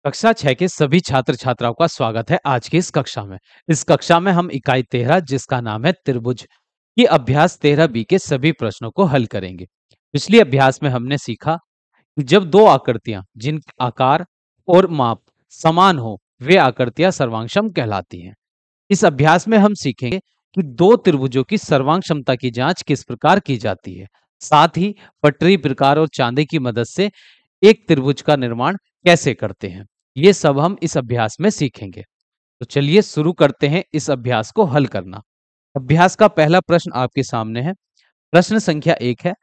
कक्षा 6 के सभी छात्र छात्राओं का स्वागत है आज की इस कक्षा में। इस कक्षा में हम इकाई 13 जिसका नाम है त्रिभुज की अभ्यास 13 बी के सभी प्रश्नों को हल करेंगे। पिछले अभ्यास में हमने सीखा कि जब दो आकृतियां जिनके आकार और माप समान हो वे आकृतियां सर्वांगसम कहलाती हैं। इस अभ्यास में हम सीखेंगे कि दो त्रिभुजों की सर्वांग क्षमता की जांच किस प्रकार की जाती है। साथ ही पटरी प्रकार और चांदे की मदद से एक त्रिभुज का निर्माण कैसे करते हैं, ये सब हम इस अभ्यास में सीखेंगे। तो चलिए शुरू करते हैं इस अभ्यास को हल करना। अभ्यास का पहला प्रश्न आपके सामने है। प्रश्न संख्या 1 है,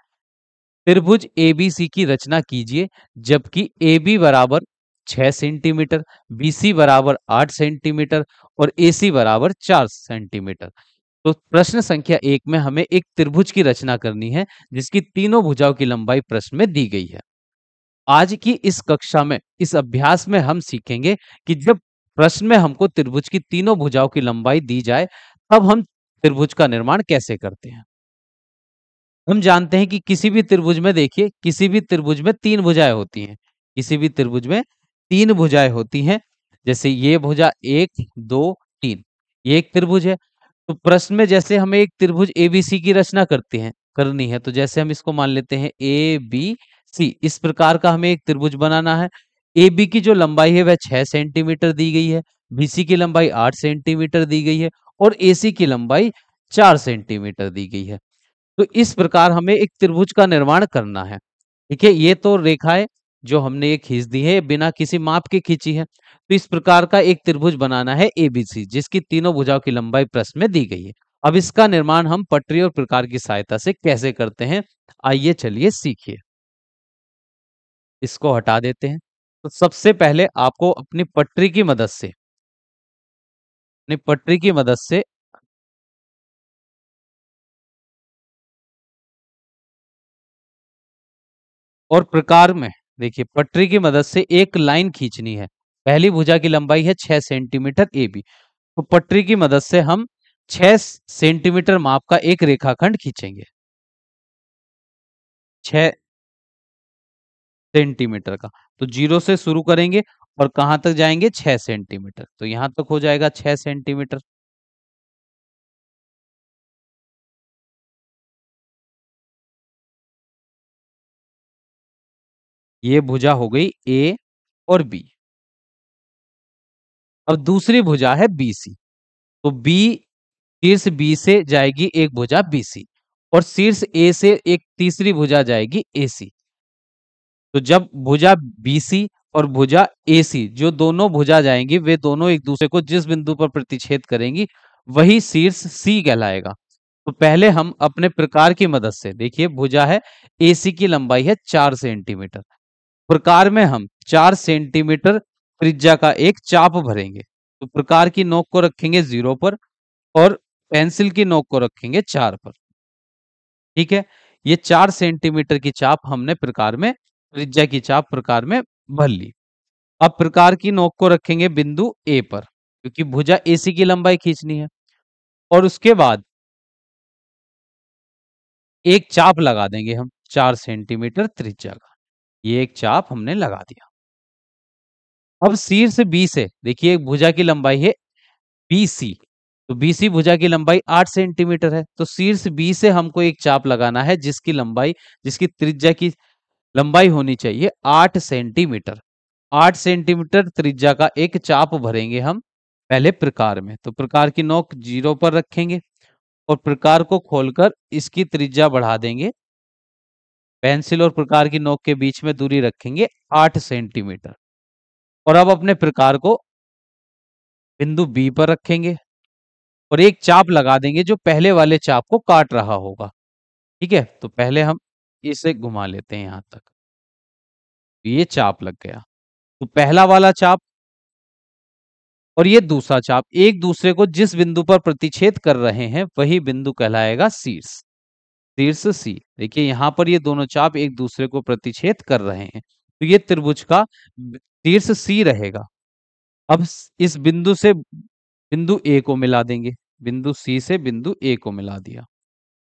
त्रिभुज एबीसी की रचना कीजिए जबकि AB बराबर 6 सेंटीमीटर, BC बराबर 8 सेंटीमीटर और AC बराबर 4 सेंटीमीटर। तो प्रश्न संख्या 1 में हमें एक त्रिभुज की रचना करनी है जिसकी तीनों भुजाओं की लंबाई प्रश्न में दी गई है। आज की इस कक्षा में इस अभ्यास में हम सीखेंगे कि जब प्रश्न में हमको त्रिभुज की तीनों भुजाओं की लंबाई दी जाए तब हम त्रिभुज का निर्माण कैसे करते हैं। हम जानते हैं कि किसी भी त्रिभुज में देखिए, किसी भी त्रिभुज में तीन भुजाएं होती हैं। किसी भी त्रिभुज में तीन भुजाएं होती हैं। जैसे ये भुजा 1 2 3, ये एक त्रिभुज है। तो प्रश्न में जैसे हमें एक त्रिभुज एबीसी की रचना करनी है, तो जैसे हम इसको मान लेते हैं ए बी सी, इस प्रकार का हमें एक त्रिभुज बनाना है। ए बी की जो लंबाई है वह 6 सेंटीमीटर दी गई है, बीसी की लंबाई 8 सेंटीमीटर दी गई है और एसी की लंबाई 4 सेंटीमीटर दी गई है। तो इस प्रकार हमें एक त्रिभुज का निर्माण करना है। ठीक है, ये तो रेखाएं जो हमने ये खींच दी है बिना किसी माप के खींची है। तो इस प्रकार का एक त्रिभुज बनाना है एबीसी जिसकी तीनों भुजाओं की लंबाई प्रश्न में दी गई है। अब इसका निर्माण हम पटरी और प्रकार की सहायता से कैसे करते हैं, आइए चलिए सीखिए। इसको हटा देते हैं। तो सबसे पहले आपको अपनी पटरी की मदद से और प्रकार में देखिए पटरी की मदद से एक लाइन खींचनी है। पहली भुजा की लंबाई है 6 सेंटीमीटर ए बी। तो पटरी की मदद से हम 6 सेंटीमीटर माप का एक रेखाखंड खींचेंगे। 6 सेंटीमीटर का। तो जीरो से शुरू करेंगे और कहां तक जाएंगे, 6 सेंटीमीटर। तो यहां तक हो जाएगा 6 सेंटीमीटर। ये भुजा हो गई ए और बी। अब दूसरी भुजा है बीसी। तो बी, शीर्ष बी से जाएगी एक भुजा बीसी और शीर्ष ए से एक तीसरी भुजा जाएगी एसी। तो जब भुजा बीसी और भुजा एसी जो दोनों भुजा जाएंगी वे दोनों एक दूसरे को जिस बिंदु पर प्रतिच्छेद करेंगी वही शीर्ष सी कहलाएगा। तो पहले हम अपने प्रकार की मदद से देखिए, भुजा है एसी की लंबाई है 4 सेंटीमीटर। प्रकार में हम 4 सेंटीमीटर त्रिज्या का एक चाप भरेंगे। तो प्रकार की नोक को रखेंगे 0 पर और पेंसिल की नोक को रखेंगे 4 पर। ठीक है, ये 4 सेंटीमीटर की चाप हमने प्रकार में, त्रिज्या की चाप प्रकार में भर ली। अब प्रकार की नोक को रखेंगे बिंदु ए पर क्योंकि भुजा एसी की लंबाई खींचनी है और उसके बाद एक चाप लगा देंगे हम 4 सेंटीमीटर त्रिज्या का। ये एक चाप हमने लगा दिया। अब शीर्ष बी से देखिए भुजा की लंबाई है बीसी। तो बीसी भुजा की लंबाई 8 सेंटीमीटर है। तो शीर्ष बी से हमको एक चाप लगाना है जिसकी त्रिज्या की लंबाई होनी चाहिए 8 सेंटीमीटर। 8 सेंटीमीटर त्रिज्या का एक चाप भरेंगे हम पहले प्रकार में। तो प्रकार की नोक 0 पर रखेंगे और प्रकार को खोलकर इसकी त्रिज्या बढ़ा देंगे। पेंसिल और प्रकार की नोक के बीच में दूरी रखेंगे 8 सेंटीमीटर और अब अपने प्रकार को बिंदु बी पर रखेंगे और एक चाप लगा देंगे जो पहले वाले चाप को काट रहा होगा। ठीक है, तो पहले हम इसे घुमा लेते हैं यहां तक। ये चाप लग गया। तो पहला वाला चाप और ये दूसरा चाप एक दूसरे को जिस बिंदु पर प्रतिच्छेद कर रहे हैं वही बिंदु कहलाएगा शीर्ष। शीर्ष सी। देखिए यहां पर ये दोनों चाप एक दूसरे को प्रतिच्छेद कर रहे हैं तो ये त्रिभुज का शीर्ष सी रहेगा। अब इस बिंदु से बिंदु ए को मिला देंगे। बिंदु सी से बिंदु ए को मिला दिया।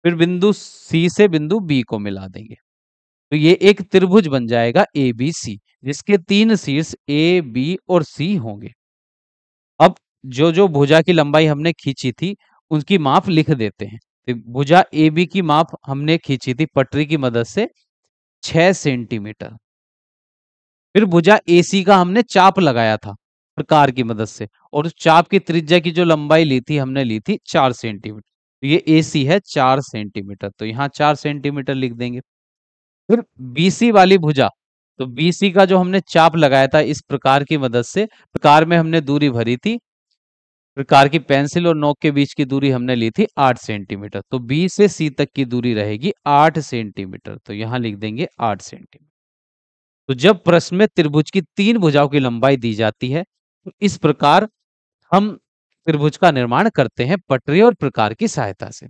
फिर बिंदु सी से बिंदु बी को मिला देंगे। तो ये एक त्रिभुज बन जाएगा ABC, जिसके 3 शीर्ष A, B और C होंगे। अब जो जो भुजा की लंबाई हमने खींची थी उसकी माप लिख देते हैं। तो भुजा AB की माप हमने खींची थी पटरी की मदद से 6 सेंटीमीटर। फिर भुजा AC का हमने चाप लगाया था प्रकार की मदद से, और उस चाप की त्रिज्या की जो लंबाई ली थी हमने ली थी 4 सेंटीमीटर। तो ये AC है 4 सेंटीमीटर, तो यहाँ 4 सेंटीमीटर लिख देंगे। फिर BC वाली भुजा, तो BC का जो हमने चाप लगाया था इस प्रकार की मदद से, प्रकार में हमने दूरी भरी थी, प्रकार की पेंसिल और नोक के बीच की दूरी हमने ली थी 8 सेंटीमीटर। तो B से C तक की दूरी रहेगी 8 सेंटीमीटर, तो यहां लिख देंगे 8 सेंटीमीटर। तो जब प्रश्न में त्रिभुज की 3 भुजाओं की लंबाई दी जाती है तो इस प्रकार हम त्रिभुज का निर्माण करते हैं पटरी और प्रकार की सहायता से।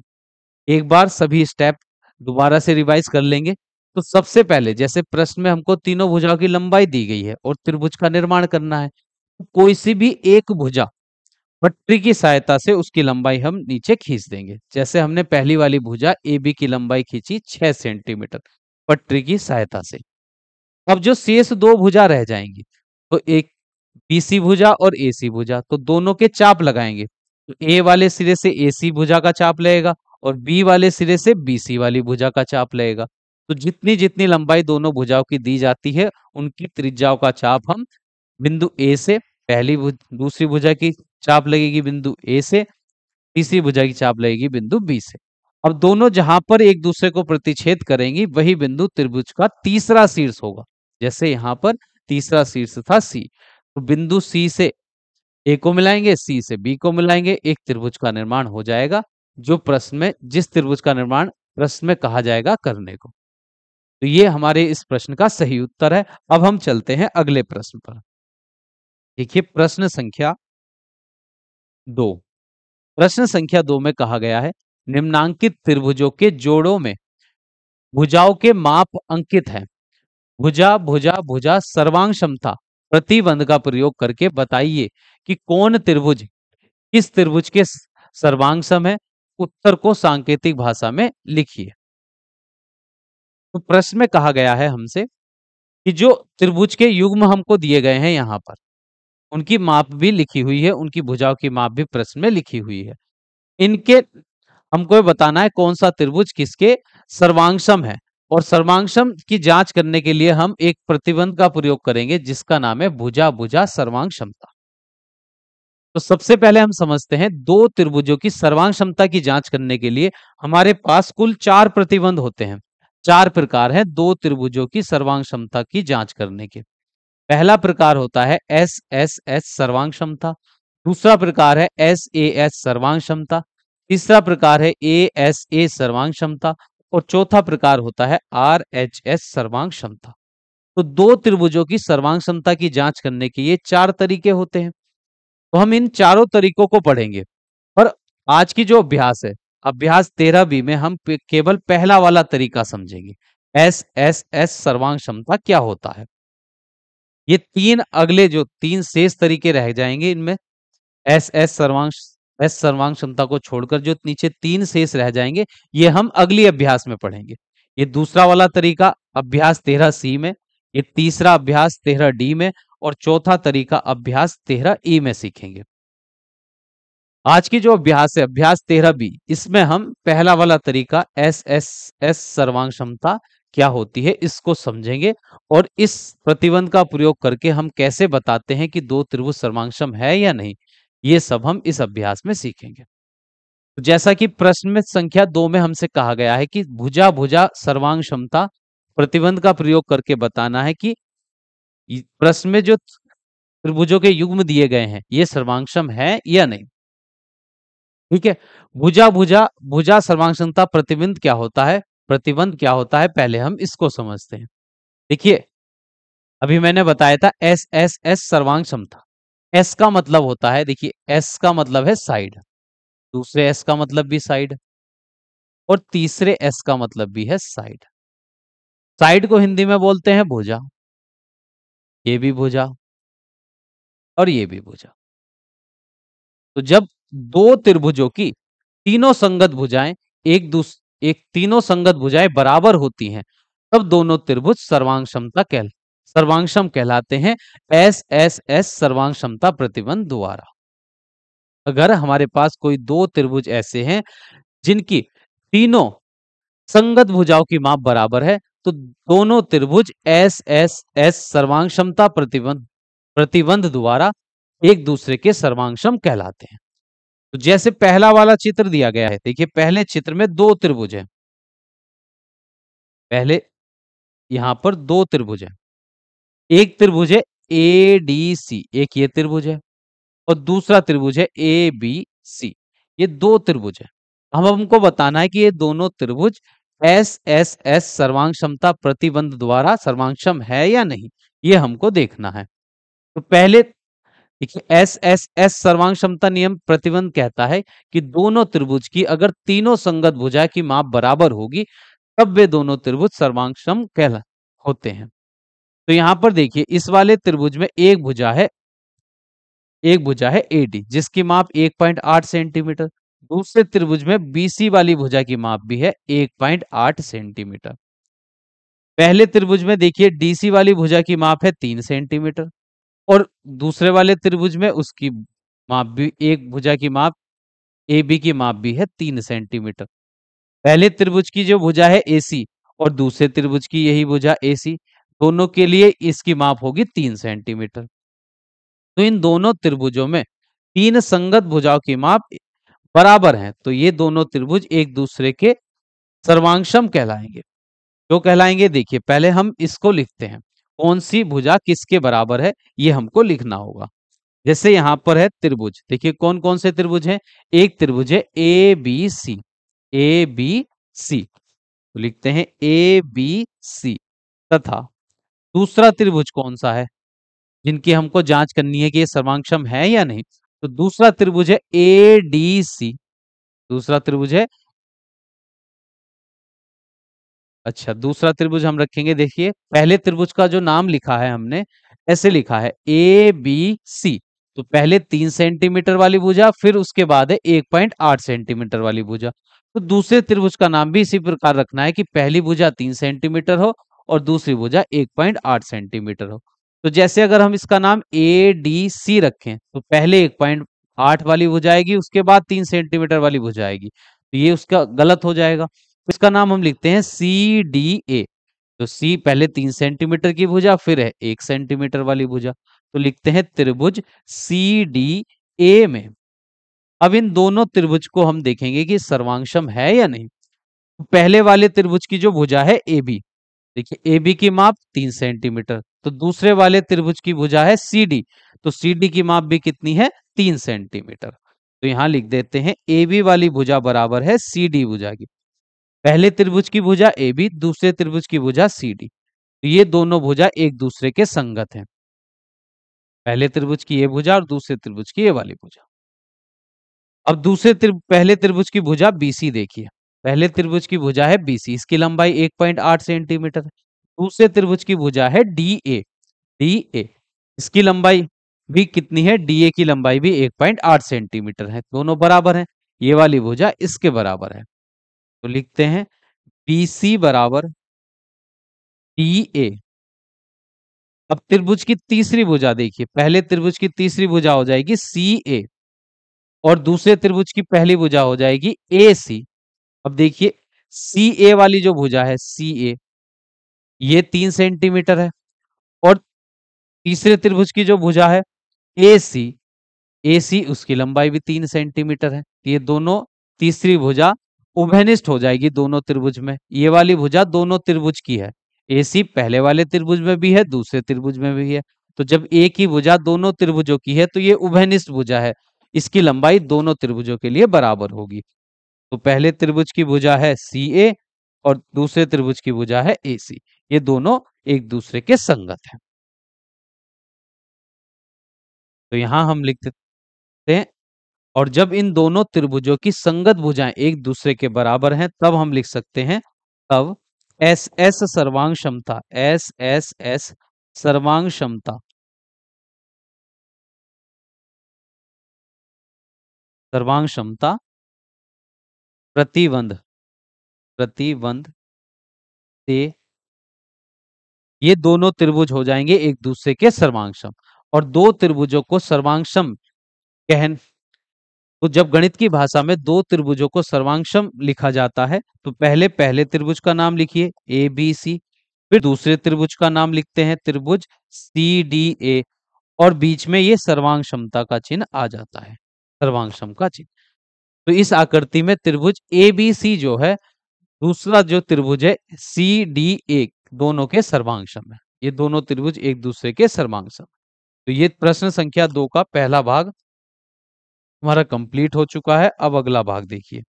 एक बार सभी स्टेप दोबारा से रिवाइज कर लेंगे। तो सबसे पहले जैसे प्रश्न में हमको तीनों भुजाओं की लंबाई दी गई है और त्रिभुज का निर्माण करना है, तो कोई सी भी एक भुजा पटरी की सहायता से उसकी लंबाई हम नीचे खींच देंगे। जैसे हमने पहली वाली भुजा AB की लंबाई खींची 6 सेंटीमीटर पटरी की सहायता से। अब जो शेष दो भुजा रह जाएंगी, तो एक BC भुजा और AC भुजा, तो दोनों के चाप लगाएंगे। तो A वाले सिरे से AC भुजा का चाप लगेगा और B वाले सिरे से BC वाली भुजा का चाप लगेगा। तो जितनी जितनी लंबाई दोनों भुजाओं की दी जाती है उनकी त्रिज्याओं का चाप हम बिंदु A से, दूसरी भुजा की चाप लगेगी बिंदु A से, तीसरी भुजा की चाप लगेगी बिंदु B से। अब दोनों जहां पर एक दूसरे को प्रतिच्छेद करेंगी वही बिंदु त्रिभुज का तीसरा शीर्ष होगा। जैसे यहां पर तीसरा शीर्ष था C, तो बिंदु C से A को मिलाएंगे, C से B को मिलाएंगे, एक त्रिभुज का निर्माण हो जाएगा, जो प्रश्न में जिस त्रिभुज का निर्माण प्रश्न में कहा जाएगा करने को। तो ये हमारे इस प्रश्न का सही उत्तर है। अब हम चलते हैं अगले प्रश्न पर। देखिए प्रश्न संख्या 2। प्रश्न संख्या 2 में कहा गया है निम्नांकित त्रिभुजों के जोड़ों में भुजाओं के माप अंकित हैं। भुजा भुजा भुजा सर्वांग क्षमता प्रतिबंध का प्रयोग करके बताइए कि कौन त्रिभुज किस त्रिभुज के सर्वांग सम है। उत्तर को सांकेतिक भाषा में लिखिए। तो प्रश्न में कहा गया है हमसे कि जो त्रिभुज के युग्म हमको दिए गए हैं यहाँ पर, उनकी माप भी लिखी हुई है, उनकी भुजाओं की माप भी प्रश्न में लिखी हुई है। इनके हमको ये बताना है कौन सा त्रिभुज किसके सर्वांगसम है, और सर्वांगसम की जांच करने के लिए हम एक प्रतिबंध का प्रयोग करेंगे जिसका नाम है भुजा भुजा सर्वांग क्षमता। तो सबसे पहले हम समझते हैं दो त्रिभुजों की सर्वांग क्षमता की जांच करने के लिए हमारे पास कुल 4 प्रतिबंध होते हैं। 4 प्रकार है दो त्रिभुजों की सर्वांग क्षमता की जांच करने के। पहला प्रकार होता है SSS सर्वांग क्षमता, दूसरा प्रकार है SAS सर्वांग क्षमता, तीसरा प्रकार है ASA सर्वांग क्षमता और चौथा प्रकार होता है RHS सर्वांग क्षमता। तो दो त्रिभुजों की सर्वांग क्षमता की जांच करने के ये 4 तरीके होते हैं। तो हम इन चारों तरीकों को पढ़ेंगे, पर आज की जो अभ्यास है, अभ्यास 13B में हम केवल पहला वाला तरीका समझेंगे। SSS सर्वांग क्षमता क्या होता है। ये तीन अगले जो 3 शेष तरीके रह जाएंगे, इनमें एस सर्वांग क्षमता को छोड़कर जो नीचे 3 शेष रह जाएंगे ये हम अगली अभ्यास में पढ़ेंगे। ये दूसरा वाला तरीका अभ्यास 13C में, ये तीसरा अभ्यास 13D में और चौथा तरीका अभ्यास 13E में सीखेंगे। आज की जो अभ्यास है अभ्यास 13B, इसमें हम पहला वाला तरीका SSS सर्वांग क्षमता क्या होती है इसको समझेंगे, और इस प्रतिबंध का प्रयोग करके हम कैसे बताते हैं कि दो त्रिभुज सर्वांगसम है या नहीं, ये सब हम इस अभ्यास में सीखेंगे। तो जैसा कि प्रश्न में संख्या 2 में हमसे कहा गया है कि भुजा भुजा सर्वांग क्षमता प्रतिबंध का प्रयोग करके बताना है कि प्रश्न में जो त्रिभुजों के युग्म दिए गए हैं ये सर्वांगसम है या नहीं। ठीक है, भुजा भुजा भुजा सर्वांग क्षमता प्रतिबंध क्या होता है, प्रतिबंध क्या होता है, पहले हम इसको समझते हैं। देखिए अभी मैंने बताया था एस एस एस सर्वांग क्षमता। एस का मतलब होता है, देखिए एस का मतलब है साइड, दूसरे एस का मतलब भी साइड और तीसरे एस का मतलब भी है साइड। साइड को हिंदी में बोलते हैं भुजा, ये भी भुजा और ये भी भुजा। तो जब दो त्रिभुजों की तीनों संगत भुजाएं एक तीनों संगत भुजाएं बराबर होती हैं तब दोनों त्रिभुज सर्वांग कहलाते हैं एस एस एस सर्वांग क्षमता प्रतिबंध द्वारा। अगर हमारे पास कोई दो त्रिभुज ऐसे हैं जिनकी तीनों संगत भुजाओं की माप बराबर है, तो दोनों त्रिभुज एस एस एस सर्वांग क्षमता प्रतिबंध प्रतिबंध द्वारा एक दूसरे के सर्वांगसम कहलाते हैं। तो जैसे पहला वाला चित्र दिया गया है, देखिए पहले चित्र में दो त्रिभुज है, पहले यहां पर दो त्रिभुज है, एक त्रिभुज है ए डी सी, एक ये त्रिभुज है, और दूसरा त्रिभुज है ए बी सी। ये दो त्रिभुज है। हम हमको बताना है कि ये दोनों त्रिभुज एस एस एस सर्वांग क्षमता प्रतिबंध द्वारा सर्वांगक्षम है या नहीं, ये हमको देखना है। तो पहले देखिए एस एस एस सर्वांग क्षमता नियम प्रतिबंध कहता है कि दोनों त्रिभुज की अगर तीनों संगत भुजा की माप बराबर होगी, तब वे दोनों त्रिभुज सर्वांगक्षम कहला होते हैं। तो यहां पर देखिए इस वाले त्रिभुज में एक भुजा है एडी जिसकी माप 1.8 सेंटीमीटर। दूसरे त्रिभुज में बीसी वाली भुजा की माप भी है 1.8 सेंटीमीटर। पहले त्रिभुज में देखिए डीसी वाली भुजा की माप है 3 सेंटीमीटर, और दूसरे वाले त्रिभुज में उसकी माप भी, एक भुजा की माप ए बी की माप भी है 3 सेंटीमीटर। पहले त्रिभुज की जो भुजा है एसी और दूसरे त्रिभुज की यही भुजा एसी, दोनों के लिए इसकी माप होगी 3 सेंटीमीटर। तो इन दोनों त्रिभुजों में तीन संगत भुजाओं की माप बराबर है, तो ये दोनों त्रिभुज एक दूसरे के सर्वांगसम कहलाएंगे। तो कहलाएंगे, देखिए पहले हम इसको लिखते हैं, कौन सी भुजा किसके बराबर है ये हमको लिखना होगा। जैसे यहां पर है त्रिभुज, देखिए कौन कौन से त्रिभुज हैं। एक त्रिभुज है A B C, A B C, तो लिखते हैं ए बी सी। तथा दूसरा त्रिभुज कौन सा है जिनकी हमको जांच करनी है कि ये सर्वांगसम है या नहीं, तो दूसरा त्रिभुज है ए डी सी। दूसरा त्रिभुज है, अच्छा दूसरा त्रिभुज हम रखेंगे, देखिए पहले त्रिभुज का जो नाम लिखा है हमने ऐसे लिखा है ए बी सी। तो पहले 3 सेंटीमीटर वाली भुजा, फिर उसके बाद है 1.8 सेंटीमीटर वाली भुजा। तो दूसरे त्रिभुज का नाम भी इसी प्रकार रखना है कि पहली भुजा 3 सेंटीमीटर हो और दूसरी भुजा 1.8 सेंटीमीटर हो। तो जैसे अगर हम इसका नाम ए डी सी रखें, तो पहले 1.8 वाली भुजा आएगी, उसके बाद 3 सेंटीमीटर वाली भुजा आएगी, तो ये उसका गलत हो जाएगा। इसका नाम हम लिखते हैं सी डी ए। तो सी पहले 3 सेंटीमीटर की भुजा, फिर है 1 सेंटीमीटर वाली भुजा, तो लिखते हैं त्रिभुज सी डी ए में। अब इन दोनों त्रिभुज को हम देखेंगे कि सर्वांगसम है या नहीं। तो पहले वाले त्रिभुज की जो भुजा है ए बी, देखिए ए बी की माप 3 सेंटीमीटर, तो दूसरे वाले त्रिभुज की भुजा है सी डी, तो सी डी की माप भी कितनी है 3 सेंटीमीटर। तो यहां लिख देते हैं ए बी वाली भुजा बराबर है सी डी भुजा की। पहले त्रिभुज की भुजा ए बी, दूसरे त्रिभुज की भुजा सी डी, तो ये दोनों भुजा एक दूसरे के संगत हैं। पहले त्रिभुज की ये भुजा और दूसरे त्रिभुज की ये वाली भुजा। अब पहले त्रिभुज की भुजा बीसी देखिए, पहले त्रिभुज की भुजा है बीसी, इसकी लंबाई 1.8 सेंटीमीटर है। दूसरे त्रिभुज की भुजा है डी ए, डी ए, इसकी लंबाई भी कितनी है, डी ए की लंबाई भी 1.8 सेंटीमीटर है, दोनों बराबर है। ये वाली भुजा इसके बराबर है, तो लिखते हैं बीसी बराबर डी ए। अब त्रिभुज की तीसरी भुजा देखिए, पहले त्रिभुज की तीसरी भुजा हो जाएगी सी ए, और दूसरे त्रिभुज की पहली भुजा हो जाएगी ए सी। अब देखिए सी ए वाली जो भुजा है सी ए, ये 3 सेंटीमीटर है, और तीसरे त्रिभुज की जो भुजा है ए सी, ए सी उसकी लंबाई भी 3 सेंटीमीटर है। ये दोनों तीसरी भुजा उभयनिष्ठ हो जाएगी दोनों त्रिभुज में। ये वाली भुजा दोनों त्रिभुज की है, ए सी पहले वाले त्रिभुज में भी है, दूसरे त्रिभुज में भी है। तो जब एक ही भुजा दोनों त्रिभुजों की है, तो ये उभयनिष्ठ भुजा है, इसकी लंबाई दोनों त्रिभुजों के लिए बराबर होगी। तो पहले त्रिभुज की भुजा है सी ए और दूसरे त्रिभुज की भुजा है ए सी, ये दोनों एक दूसरे के संगत हैं। तो यहां हम लिख देते हैं, और जब इन दोनों त्रिभुजों की संगत भुजाएं एक दूसरे के बराबर हैं, तब हम लिख सकते हैं, तब एस एस सर्वांग क्षमता, एस एस एस सर्वांग क्षमता, सर्वांग क्षमता प्रतिबंध, प्रतिबंध से ये दोनों त्रिभुज हो जाएंगे एक दूसरे के सर्वांगसम। और दो त्रिभुजों को सर्वांगसम कह तो जब गणित की भाषा में दो त्रिभुजों को सर्वांगसम लिखा जाता है तो पहले पहले त्रिभुज का नाम लिखिए ए बी सी, फिर दूसरे त्रिभुज का नाम लिखते हैं त्रिभुज सी डी ए, और बीच में ये सर्वांग समता का चिन्ह आ जाता है, सर्वांग सम का चिन्ह। तो इस आकृति में त्रिभुज ए बी सी जो है, दूसरा जो त्रिभुज है सी डी ए, दोनों के सर्वांग सम है। ये दोनों त्रिभुज एक दूसरे के सर्वांग सम। तो ये प्रश्न संख्या 2 का पहला भाग हमारा कंप्लीट हो चुका है। अब अगला भाग देखिए।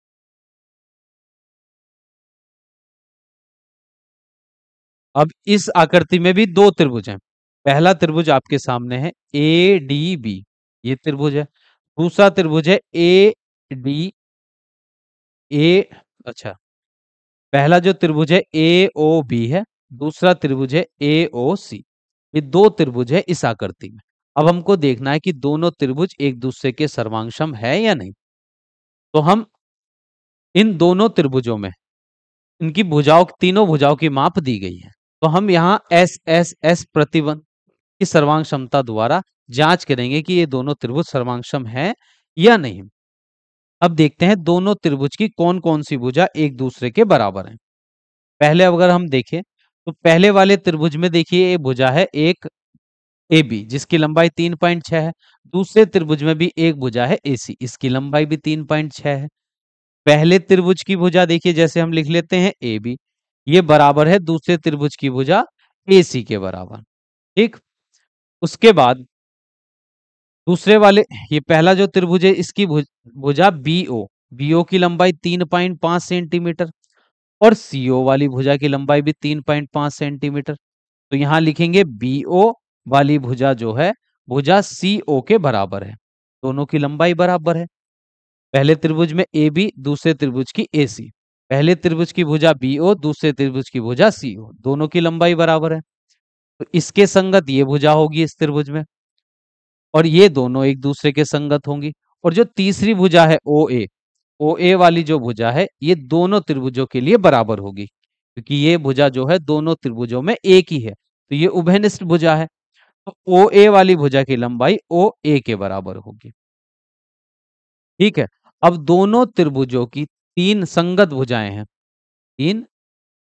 अब इस आकृति में भी दो त्रिभुज हैं। पहला त्रिभुज आपके सामने है ए डी बी, ये त्रिभुज है। दूसरा त्रिभुज है ए डी ए, अच्छा, पहला जो त्रिभुज है ए ओ बी है, दूसरा त्रिभुज है ए ओ सी। ये दो त्रिभुज है इस आकृति में। अब हमको देखना है कि दोनों त्रिभुज एक दूसरे के सर्वांगसम है या नहीं। तो हम इन दोनों त्रिभुजों में इनकी भुजाओं, तीनों भुजाओं की माप दी गई है। तो हम यहाँ एस एस एस प्रतिबंध की सर्वांग क्षमता द्वारा जांच करेंगे कि ये दोनों त्रिभुज सर्वांगसम है या नहीं। अब देखते हैं दोनों त्रिभुज की कौन कौन सी भुजा एक दूसरे के बराबर है। पहले अगर हम देखें तो पहले वाले त्रिभुज में देखिए ये भुजा है एक ए बी जिसकी लंबाई 3.6 है। दूसरे त्रिभुज में भी एक भुजा है ए सी, इसकी लंबाई भी 3.6 है। पहले त्रिभुज की भुजा देखिए जैसे हम लिख लेते हैं ए बी, ये बराबर है दूसरे त्रिभुज की भुजा ए सी के बराबर। ठीक, उसके बाद दूसरे वाले, ये पहला जो त्रिभुज है इसकी भुजा बीओ, बीओ की लंबाई 3.5 सेंटीमीटर, और सीओ वाली भुजा की लंबाई भी 3.5 सेंटीमीटर। तो यहां लिखेंगे बीओ वाली भुजा जो है भुजा सीओ के बराबर है, दोनों की लंबाई बराबर है। पहले त्रिभुज में ए बी, दूसरे त्रिभुज की ए सी, पहले त्रिभुज की भुजा बीओ, दूसरे त्रिभुज की भुजा सीओ, दोनों की लंबाई बराबर है। तो इसके संगत ये भुजा होगी इस त्रिभुज में, और ये दोनों एक दूसरे के संगत होंगी। और जो तीसरी भुजा है ओ ए वाली जो भुजा है ये दोनों त्रिभुजों के लिए बराबर होगी, क्योंकि ये भुजा जो है दोनों त्रिभुजों में एक ही है, तो ये उभयनिष्ठ भुजा है। तो ओ ए वाली भुजा की लंबाई ओ ए के बराबर होगी। ठीक है, अब दोनों त्रिभुजों की तीन संगत भुजाएं हैं, तीन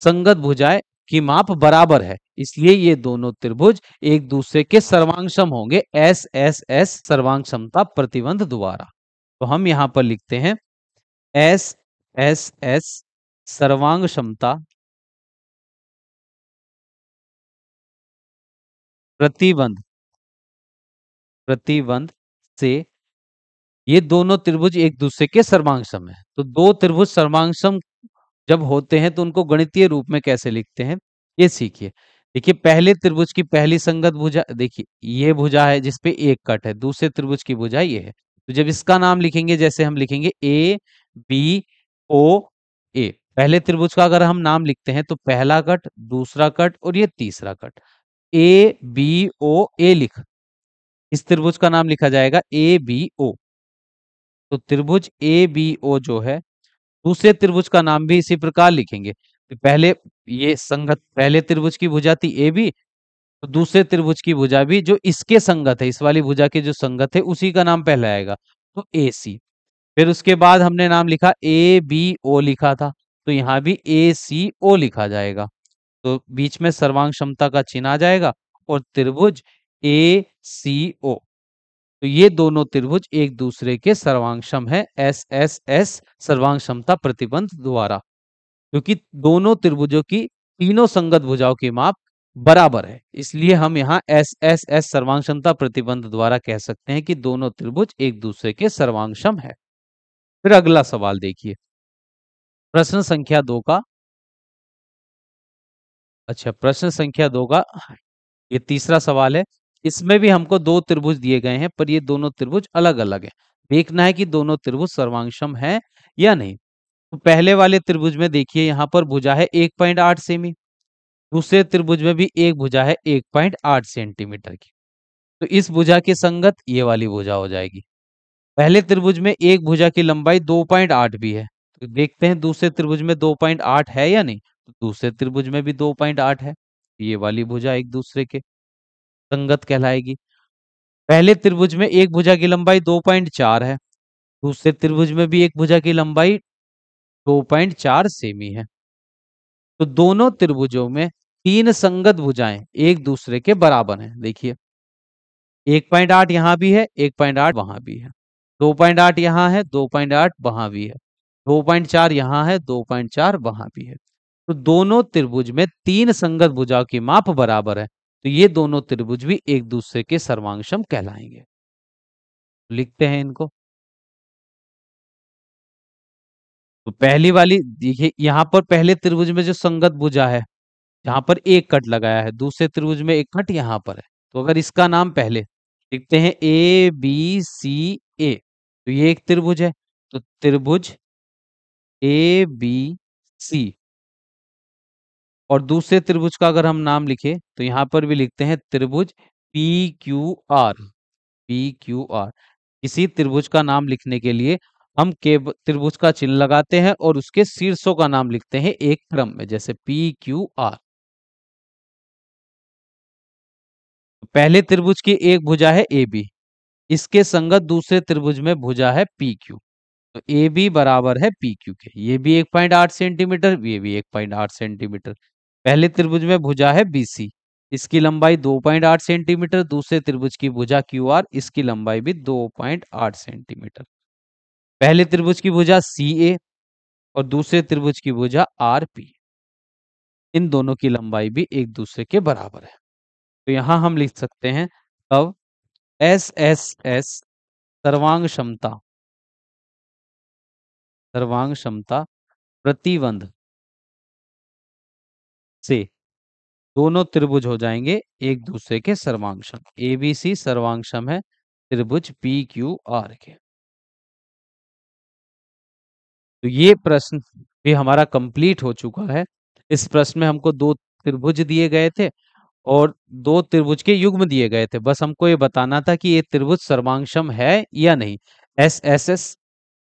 संगत भुजाएं की माप बराबर है, इसलिए ये दोनों त्रिभुज एक दूसरे के सर्वांगसम होंगे एस एस एस सर्वांग समता प्रतिबंध द्वारा। तो हम यहां पर लिखते हैं एस एस एस सर्वांग क्षमता प्रतिबंध, प्रतिबंध से ये दोनों त्रिभुज एक दूसरे के सर्वांगसम है। तो दो त्रिभुज सर्वांगसम जब होते हैं तो उनको गणितीय रूप में कैसे लिखते हैं ये सीखिए। देखिए पहले त्रिभुज की पहली संगत भुजा, देखिए ये भुजा है जिसपे एक कट है, दूसरे त्रिभुज की भुजा ये है। तो जब इसका नाम लिखेंगे जैसे हम लिखेंगे ए बी ओ ए, पहले त्रिभुज का अगर हम नाम लिखते हैं तो पहला कट, दूसरा कट और ये तीसरा कट, ए बी ओ ए लिख, इस त्रिभुज का नाम लिखा जाएगा ए बी ओ। तो त्रिभुज ए बी ओ जो है, दूसरे त्रिभुज का नाम भी इसी प्रकार लिखेंगे। तो पहले ये संगत, पहले त्रिभुज की भुजा थी ए बी, तो दूसरे त्रिभुज की भुजा भी जो इसके संगत है, इस वाली भुजा के जो संगत है उसी का नाम पहले आएगा, तो ए सी। फिर उसके बाद हमने नाम लिखा ए बी ओ लिखा था, तो यहाँ भी ए सी ओ लिखा जाएगा। तो बीच में सर्वांग क्षमता का चिन्ह आ जाएगा और त्रिभुज ए सी ओ। तो ये दोनों त्रिभुज एक दूसरे के सर्वांगसम है एस एस एस सर्वांग क्षमता प्रतिबंध द्वारा, क्योंकि दोनों त्रिभुजों की तीनों संगत भुजाओं की माप बराबर है, इसलिए हम यहाँ एस एस एस सर्वांग क्षमता प्रतिबंध द्वारा कह सकते हैं कि दोनों त्रिभुज एक दूसरे के सर्वांगसम है। फिर अगला सवाल देखिए, प्रश्न संख्या 2 का, अच्छा प्रश्न संख्या 2 का ये तीसरा सवाल है। इसमें भी हमको दो त्रिभुज दिए गए हैं पर ये दोनों त्रिभुज अलग अलग है। देखना है कि दोनों त्रिभुज सर्वांगसम है या नहीं। तो पहले वाले त्रिभुज में देखिए यहाँ पर भुजा है 1.8 सेमी, दूसरे त्रिभुज में भी एक भुजा है 1.8 सेंटीमीटर की। तो इस भुजा के संगत ये वाली भुजा हो जाएगी। पहले त्रिभुज में एक भुजा की लंबाई 2.8 भी है, तो देखते हैं दूसरे त्रिभुज में 2.8 है या नहीं। तो दूसरे त्रिभुज में भी 2.8 है। ये वाली भुजा एक दूसरे के संगत कहलाएगी। पहले त्रिभुज में एक भुजा की लंबाई 2.4 है, दूसरे त्रिभुज में भी एक भुजा की लंबाई 2.4 सेमी है। तो दोनों त्रिभुजों में तीन संगत भुजाएं एक दूसरे के बराबर हैं। देखिए 1.8 यहाँ भी है, 1.8 वहां भी है, 2.8 यहाँ है, 2.8 वहां भी है, 2.4 यहाँ है, 2.4 वहां भी है। तो दोनों त्रिभुज में तीन संगत भुजाओं की माप बराबर है, तो ये दोनों त्रिभुज भी एक दूसरे के सर्वांगसम कहलाएंगे। लिखते हैं इनको। तो पहली वाली देखिए, यहाँ पर पहले त्रिभुज में जो संगत भुजा है, यहाँ पर एक कट लगाया है, दूसरे त्रिभुज में एक कट यहाँ पर है। तो अगर इसका नाम पहले लिखते हैं ABCA, तो ये एक त्रिभुज है, तो त्रिभुज ABC। और दूसरे त्रिभुज का अगर हम नाम लिखे तो यहाँ पर भी लिखते हैं त्रिभुज PQR। PQR किसी त्रिभुज का नाम लिखने के लिए हम केवल त्रिभुज का चिन्ह लगाते हैं और उसके शीर्षों का नाम लिखते हैं एक क्रम में, जैसे PQR। पहले त्रिभुज की एक भुजा है AB, इसके संगत दूसरे त्रिभुज में भुजा है PQ। तो AB बराबर है PQ के। ये भी 1.8 सेंटीमीटर, ये भी 1.8 सेंटीमीटर। पहले त्रिभुज में भुजा है BC, इसकी लंबाई 2.8 सेंटीमीटर, दूसरे त्रिभुज की भुजा QR, इसकी लंबाई भी 2.8 सेंटीमीटर। पहले त्रिभुज की भुजा CA और दूसरे त्रिभुज की भुजा RP, इन दोनों की लंबाई भी एक दूसरे के बराबर है। तो यहां हम लिख सकते हैं अब SSS सर्वांग क्षमता, सर्वांग क्षमता प्रतिबंध से दोनों त्रिभुज हो जाएंगे एक दूसरे के सर्वांगसम। ABC सर्वांगसम है त्रिभुज PQR के। तो ये प्रश्न भी हमारा कंप्लीट हो चुका है। इस प्रश्न में हमको दो त्रिभुज दिए गए थे और दो त्रिभुज के युग्म दिए गए थे। बस हमको ये बताना था कि ये त्रिभुज सर्वांगसम है या नहीं, SSS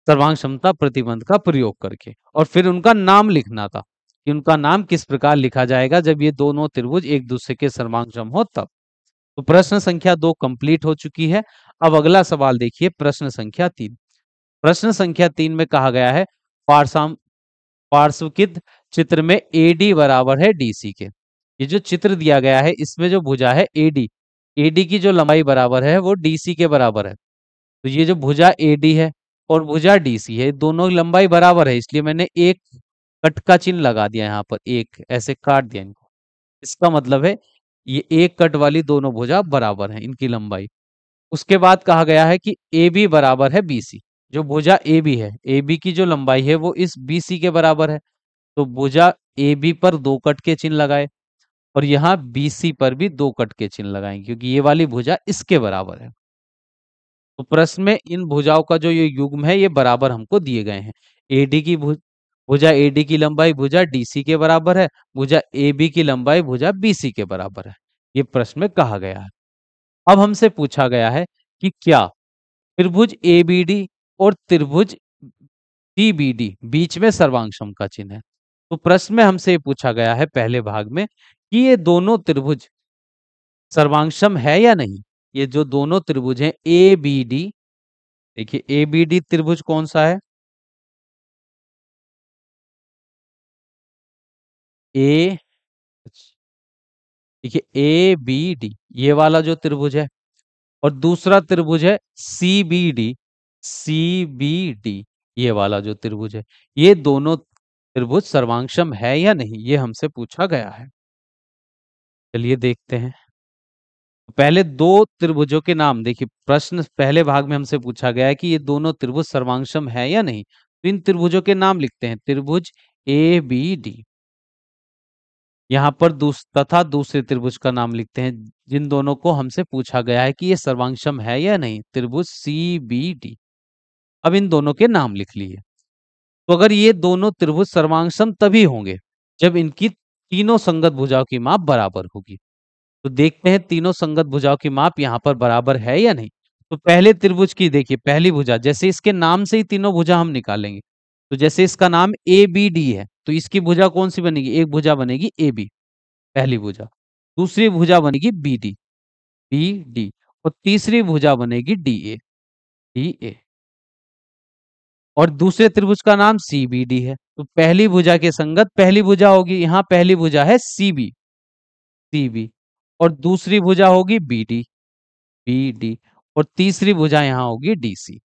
सर्वांग क्षमता प्रतिबंध का प्रयोग करके। और फिर उनका नाम लिखना था कि उनका नाम किस प्रकार लिखा जाएगा जब ये दोनों त्रिभुज एक दूसरे के सर्वांगसम हो तब। तो प्रश्न संख्या 2 कंप्लीट हो चुकी है। अब अगला सवाल देखिए, प्रश्न संख्या 3। प्रश्न संख्या 3 में कहा गया है पार्श्व पार्श्वकित चित्र में AD बराबर है DC के। ये जो चित्र दिया गया है इसमें जो भुजा है AD, AD की जो लंबाई बराबर है वो DC के बराबर है। तो ये जो भुजा AD है और भुजा DC है, दोनों की लंबाई बराबर है, इसलिए मैंने एक कट का चिन्ह लगा दिया यहाँ पर, एक ऐसे काट दिया इनको। इसका मतलब है ये एक कट वाली दोनों भुजा बराबर हैं इनकी लंबाई। उसके बाद कहा गया है कि AB बराबर है BC। जो भुजा AB है, AB की जो लंबाई है वो इस BC के बराबर है। तो भुजा AB पर दो कट के चिन्ह लगाए और यहाँ BC पर भी दो कट के चिन्ह लगाएंगे क्योंकि ये वाली भुजा इसके बराबर है। तो प्रश्न में इन भुजाओं का जो ये युग्म है ये बराबर हमको दिए गए हैं। AD की भुजा AD की लंबाई भुजा DC के बराबर है, भुजा AB की लंबाई भुजा BC के बराबर है। ये प्रश्न में कहा गया है। अब हमसे पूछा गया है कि क्या त्रिभुज ABD और त्रिभुज CBD बीच में सर्वांगसम का चिन्ह है। तो प्रश्न में हमसे ये पूछा गया है पहले भाग में कि ये दोनों त्रिभुज सर्वांगसम है या नहीं। ये जो दोनों त्रिभुज हैं ABD, देखिए ABD त्रिभुज कौन सा है, ए देखिए ABD ये वाला जो त्रिभुज है, और दूसरा त्रिभुज है CBD, CBD ये वाला जो त्रिभुज है, ये दोनों त्रिभुज सर्वांगसम है या नहीं, ये हमसे पूछा गया है। चलिए देखते हैं। पहले दो त्रिभुजों के नाम देखिए, प्रश्न पहले भाग में हमसे पूछा गया है कि ये दोनों त्रिभुज सर्वांगसम है या नहीं। तो इन त्रिभुजों के नाम लिखते हैं, त्रिभुज ABD। यहाँ पर तथा दूसरे त्रिभुज का नाम लिखते हैं जिन दोनों को हमसे पूछा गया है कि ये सर्वांगसम है या नहीं, त्रिभुज CBD। अब इन दोनों के नाम लिख लिए। तो अगर ये दोनों त्रिभुज सर्वांगसम तभी होंगे जब इनकी तीनों संगत भुजाओं की माप बराबर होगी। तो देखते हैं तीनों संगत भुजाओं की माप यहाँ पर बराबर है या नहीं। तो पहले त्रिभुज की देखिए पहली भुजा, जैसे इसके नाम से ही तीनों भुजा हम निकालेंगे। तो जैसे इसका नाम ABD है तो इसकी भुजा कौन सी बनेगी, एक भुजा बनेगी AB, पहली भुजा। दूसरी भुजा बनेगी बी डी, बी डी। और तीसरी भुजा बनेगी डी ए, डी ए। और दूसरे त्रिभुज का नाम सी बी डी है, तो पहली भुजा के संगत पहली भुजा होगी, यहाँ पहली भुजा है सी बी, सी बी। और दूसरी भुजा होगी बी डी, बी डी। और तीसरी भुजा यहाँ होगी डी सी,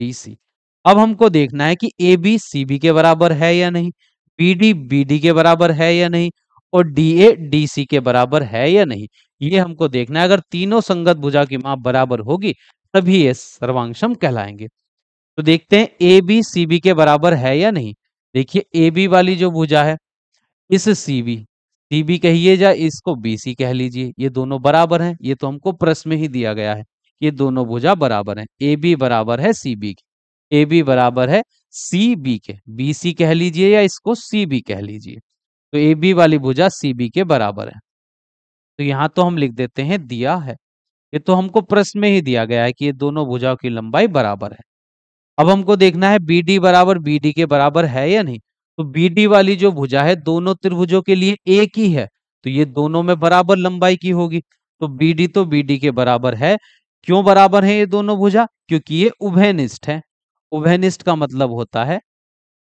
डी सी। अब हमको देखना है कि ए बी सी बी के बराबर है या नहीं, बी डी के बराबर है या नहीं, और डी ए डी सी के बराबर है या नहीं। ये हमको देखना है। अगर तीनों संगत भुजा की माप बराबर होगी तभी ये सर्वांगसम कहलाएंगे। तो देखते हैं ए बी सी बी के बराबर है या नहीं। देखिए ए बी वाली जो भुजा है, इस सी बी कहिए या इसको बी सी कह लीजिए, ये दोनों बराबर हैं। ये तो हमको प्रश्न में ही दिया गया है, ये दोनों भुजा बराबर हैं। ए बी बराबर है सी बी के, ए बी बराबर है सी बी के, बी सी कह लीजिए या इसको सी बी कह लीजिए। तो ए बी वाली भुजा सी बी के बराबर है। तो यहाँ तो हम लिख देते हैं दिया है। ये तो हमको प्रश्न में ही दिया गया है कि ये दोनों भुजाओं की लंबाई बराबर है। अब हमको देखना है बी डी बराबर बी डी के बराबर है या नहीं। तो बी डी वाली जो भुजा है दोनों त्रिभुजों के लिए एक ही है, तो ये दोनों में बराबर लंबाई की होगी। तो बी डी के बराबर है। क्यों बराबर है ये दोनों भुजा? क्योंकि ये उभयनिष्ठ है। उभयनिष्ठ का मतलब होता है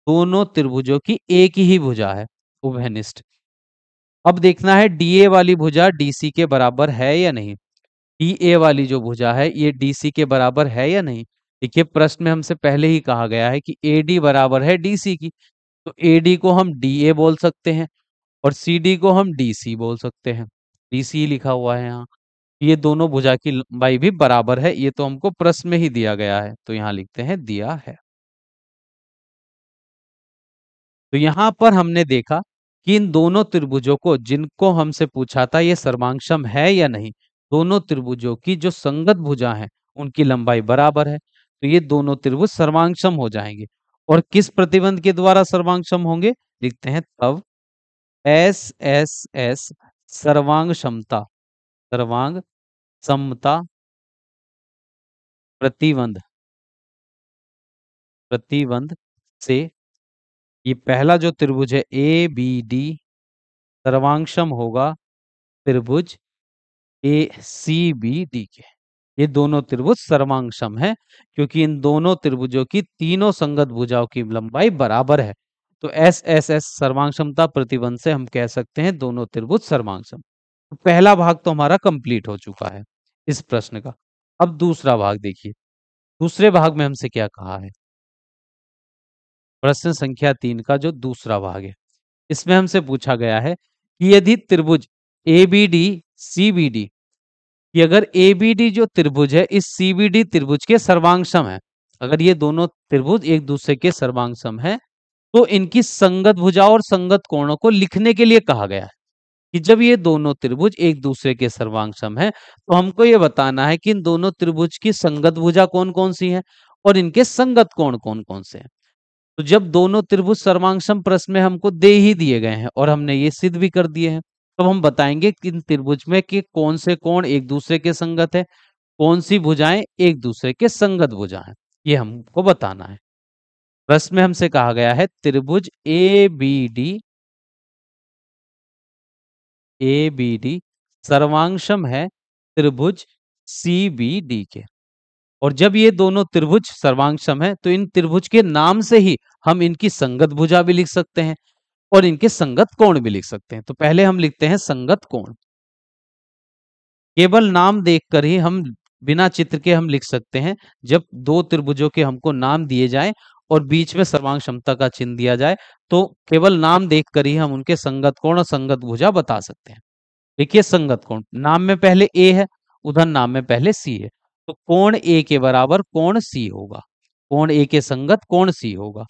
दोनों त्रिभुजों की एक ही भुजा है, उभयनिष्ठ। अब देखना है डी ए वाली भुजा डी सी के बराबर है या नहीं। डी ए वाली जो भुजा है ये डी सी के बराबर है या नहीं। देखिए प्रश्न में हमसे पहले ही कहा गया है कि ए डी बराबर है डी सी की, तो ए डी को हम डी ए बोल सकते हैं और सी डी को हम डी सी बोल सकते हैं। डी सी लिखा हुआ है यहाँ। ये दोनों भुजा की लंबाई भी बराबर है, ये तो हमको प्रश्न में ही दिया गया है, तो यहाँ लिखते हैं दिया है। तो यहाँ पर हमने देखा कि इन दोनों त्रिभुजों को, जिनको हमसे पूछा था ये सर्वांगसम है या नहीं, दोनों त्रिभुजों की जो संगत भुजा है उनकी लंबाई बराबर है, तो ये दोनों त्रिभुज सर्वांगसम हो जाएंगे। और किस प्रतिबंध के द्वारा सर्वांगसम होंगे? लिखते हैं तब एस एस एस सर्वांग क्षमता, सर्वांग समता प्रतिबंध, प्रतिबंध से ये पहला जो त्रिभुज है ए बी डी सर्वांगसम होगा त्रिभुज ए सी बी डी के। ये दोनों त्रिभुज सर्वांगसम है क्योंकि इन दोनों त्रिभुजों की तीनों संगत भुजाओं की लंबाई बराबर है। तो एस एस एस सर्वांगसमता प्रतिबंध से हम कह सकते हैं दोनों त्रिभुज सर्वांगसम। तो पहला भाग तो हमारा कंप्लीट हो चुका है इस प्रश्न का। अब दूसरा भाग देखिए। दूसरे भाग में हमसे क्या कहा है? प्रश्न संख्या 3 का जो दूसरा भाग है, इसमें हमसे पूछा गया है कि यदि त्रिभुज A B D C B D, कि अगर ए बी डी जो त्रिभुज है इस सी बी डी त्रिभुज के सर्वांगसम है, अगर ये दोनों त्रिभुज एक दूसरे के सर्वांगसम है, तो इनकी संगत भुजा और संगत कोणों को लिखने के लिए कहा गया है। कि जब ये दोनों त्रिभुज एक दूसरे के सर्वांगसम है तो हमको ये बताना है कि इन दोनों त्रिभुज की संगत भुजा कौन कौन सी है और इनके संगत कोण कौन कौन से हैं। तो जब दोनों त्रिभुज सर्वांगसम प्रश्न में हमको दे ही दिए गए हैं और हमने ये सिद्ध भी कर दिए हैं, तब हम बताएंगे कि इन त्रिभुज में कि कौन से कोण एक दूसरे के संगत है, कौन सी भुजाएं एक दूसरे के संगत भुजा हैं, ये हमको बताना है। प्रश्न में हमसे कहा गया है त्रिभुज ए बी डी सर्वांगसम है त्रिभुज सी बी डी के। और जब ये दोनों त्रिभुज सर्वांगसम है तो इन त्रिभुज के नाम से ही हम इनकी संगत भुजा भी लिख सकते हैं और इनके संगत कोण भी लिख सकते हैं। तो पहले हम लिखते हैं संगत कोण। केवल नाम देखकर ही हम, बिना चित्र के हम लिख सकते हैं। जब दो त्रिभुजों के हमको नाम दिए जाएं और बीच में सर्वांग क्षमता का चिन्ह दिया जाए तो केवल नाम देखकर ही हम उनके संगत कोण और संगत भुजा बता सकते हैं। देखिए संगत कोण, नाम में पहले ए है, उधर नाम में पहले सी है, तो कोण ए के बराबर कोण सी होगा। कोण ए के संगत कोण सी होगा।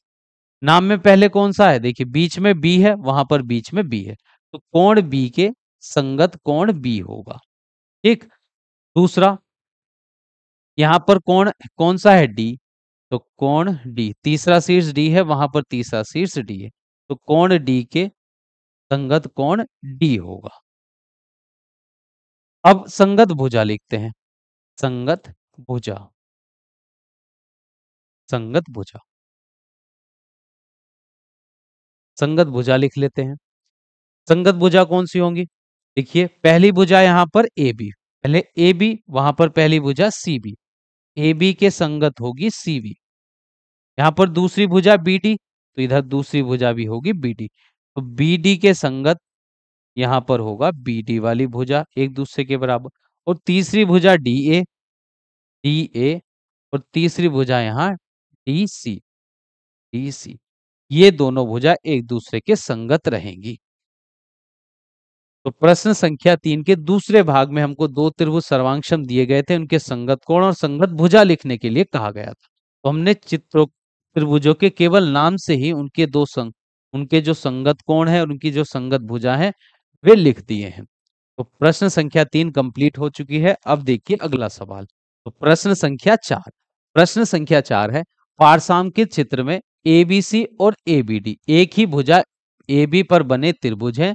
नाम में पहले कौन सा है? देखिए बीच में बी है, वहां पर बीच में बी है, तो कोण बी के संगत कोण बी होगा। ठीक। दूसरा, यहां पर कोण कौन सा है? डी, तो कोण डी, तीसरा शीर्ष डी है, वहां पर तीसरा शीर्ष डी है, तो कोण डी के संगत कोण डी होगा। अब संगत भुजा लिखते हैं। संगत भुजा, संगत भुजा, संगत भुजा लिख लेते हैं। संगत भुजा कौन सी होंगी? देखिए पहली भुजा यहाँ पर ए बी, पहले ए बी, वहां पर पहली भुजा सी बी, ए बी के संगत होगी सी बी। यहाँ पर दूसरी भुजा बी डी, तो इधर दूसरी भुजा भी होगी बी डी, तो बी डी के संगत यहाँ पर होगा बी डी वाली भुजा एक दूसरे के बराबर। और तीसरी भुजा डी ए, डी ए, और तीसरी भुजा यहाँ डी सी, डी सी, ये दोनों भुजा एक दूसरे के संगत रहेंगी। तो प्रश्न संख्या 3 के दूसरे भाग में हमको दो त्रिभुज सर्वांगसम दिए गए थे, उनके संगत कोण और संगत भुजा लिखने के लिए कहा गया था। तो हमने चित्रों त्रिभुजों के केवल नाम से ही उनके जो संगत कोण है और उनकी जो संगत भुजा है वे लिख दिए हैं। तो प्रश्न संख्या 3 कंप्लीट हो चुकी है। अब देखिए अगला सवाल। तो प्रश्न संख्या 4 है, पारसामकित चित्र में एबीसी और एबीडी एक ही भुजा AB पर बने त्रिभुज है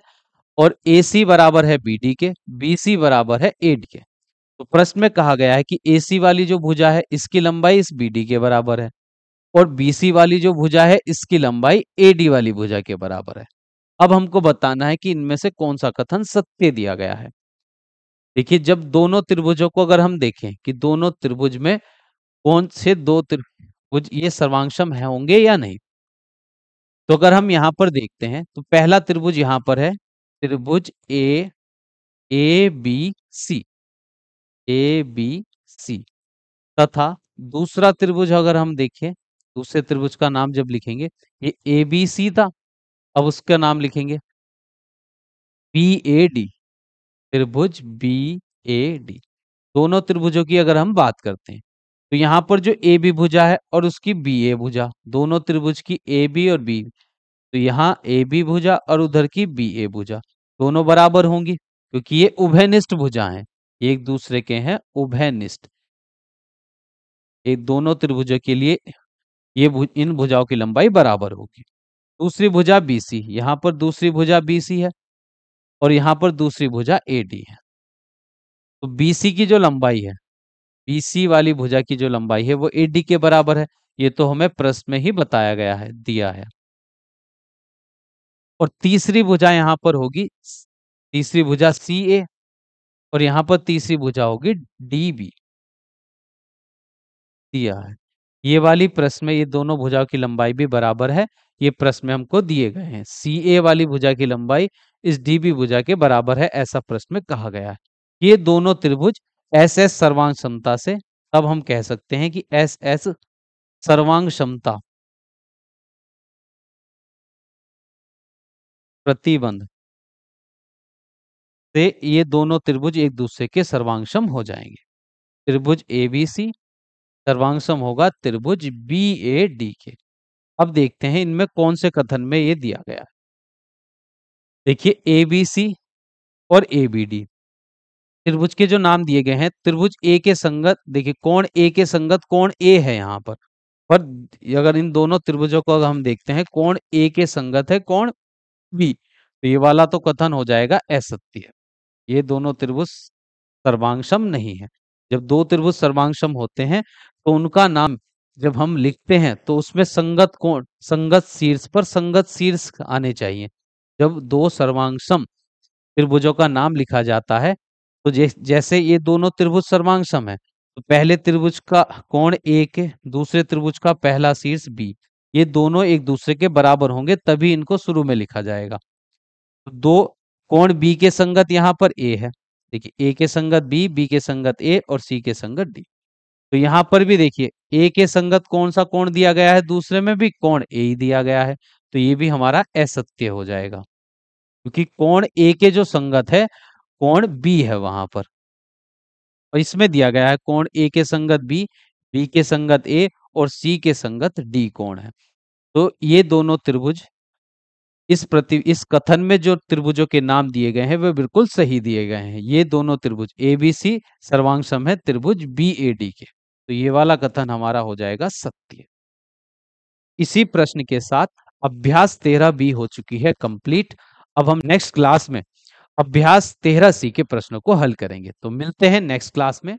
और AC बराबर है BD के, BC बराबर है AD के। तो प्रश्न में कहा गया है कि AC वाली जो भुजा है इसकी लंबाई इस BD के बराबर है और BC वाली जो भुजा है इसकी लंबाई AD वाली भुजा के बराबर है। अब हमको बताना है कि इनमें से कौन सा कथन सत्य दिया गया है। देखिए जब दोनों त्रिभुजों को अगर हम देखें कि दोनों त्रिभुज में कौन से दो त्रिभुज ये सर्वांगसम है होंगे या नहीं, तो अगर हम यहाँ पर देखते हैं तो पहला त्रिभुज यहाँ पर है त्रिभुज A B C, A B C, तथा दूसरा त्रिभुज अगर हम देखें, दूसरे त्रिभुज का नाम जब लिखेंगे ये ए बी सी था, अब उसका नाम लिखेंगे बी ए डी, त्रिभुज बी ए डी। दोनों त्रिभुजों की अगर हम बात करते हैं तो यहाँ पर जो ए बी भुजा है और उसकी बी ए भुजा, दोनों त्रिभुज की ए बी और बी, तो यहाँ ए बी भुजा और उधर की बी ए भुजा दोनों बराबर होंगी क्योंकि ये उभयनिष्ठ भुजा हैं, एक दूसरे के हैं उभयनिष्ठ। एक दोनों त्रिभुजों के लिए इन भुजाओं की लंबाई बराबर होगी। दूसरी भुजा BC, यहाँ पर दूसरी भुजा BC है और यहाँ पर दूसरी भुजा AD है। तो BC की जो लंबाई है, BC वाली भुजा की जो लंबाई है वो AD के बराबर है। ये तो हमें प्रश्न में ही बताया गया है, दिया है। और तीसरी भुजा यहाँ पर होगी, तीसरी भुजा CA और यहाँ पर तीसरी भुजा होगी DB, दिया है। ये वाली प्रश्न में ये दोनों भुजाओं की लंबाई भी बराबर है, ये प्रश्न में हमको दिए गए हैं। CA वाली भुजा की लंबाई इस DB भुजा के बराबर है, ऐसा प्रश्न में कहा गया है। ये दोनों त्रिभुज SS सर्वांग क्षमता से, तब हम कह सकते हैं कि SS सर्वांग क्षमता प्रतिबंध से ये दोनों त्रिभुज एक दूसरे के सर्वांगसम हो जाएंगे। त्रिभुज ABC सर्वांगसम होगा त्रिभुज BAD के। अब देखते हैं इनमें कौन से कथन में ये दिया गया है। देखिए ABC और ABD त्रिभुज के जो नाम दिए गए हैं, त्रिभुज A के संगत, देखिए कोण A के संगत कोण A है यहाँ पर अगर इन दोनों त्रिभुजों को अगर हम देखते हैं कोण A के संगत है कोण B, तो ये वाला तो कथन हो जाएगा असत्य। ये दोनों त्रिभुज सर्वांगसम नहीं है। जब दो त्रिभुज सर्वांगसम होते हैं तो उनका नाम जब हम लिखते हैं तो उसमें संगत कोण, संगत शीर्ष पर संगत शीर्ष आने चाहिए। जब दो सर्वांगसम त्रिभुजों का नाम लिखा जाता है तो जैसे ये दोनों त्रिभुज सर्वांगसम है तो पहले त्रिभुज का कोण A के, दूसरे त्रिभुज का पहला शीर्ष B, ये दोनों एक दूसरे के बराबर होंगे तभी इनको शुरू में लिखा जाएगा। दो कोण B के संगत यहाँ पर A है, देखिए A के संगत B, B के संगत A और C के संगत D। तो यहाँ पर भी देखिए A के संगत कौन सा कोण दिया गया है, दूसरे में भी कोण A ही दिया गया है, तो ये भी हमारा असत्य हो जाएगा क्योंकि कोण A के जो संगत है कोण B है वहां पर, और इसमें दिया गया है कोण A के संगत B, B के संगत A और C के संगत D कोण है। तो ये दोनों त्रिभुज इस कथन में जो त्रिभुजों के नाम दिए गए हैं वे बिल्कुल सही दिए गए हैं। ये दोनों त्रिभुज ABC सर्वांगसम है त्रिभुज BAD के, तो ये वाला कथन हमारा हो जाएगा सत्य। इसी प्रश्न के साथ अभ्यास 13B हो चुकी है कंप्लीट। अब हम नेक्स्ट क्लास में अभ्यास 13C के प्रश्नों को हल करेंगे। तो मिलते हैं नेक्स्ट क्लास में।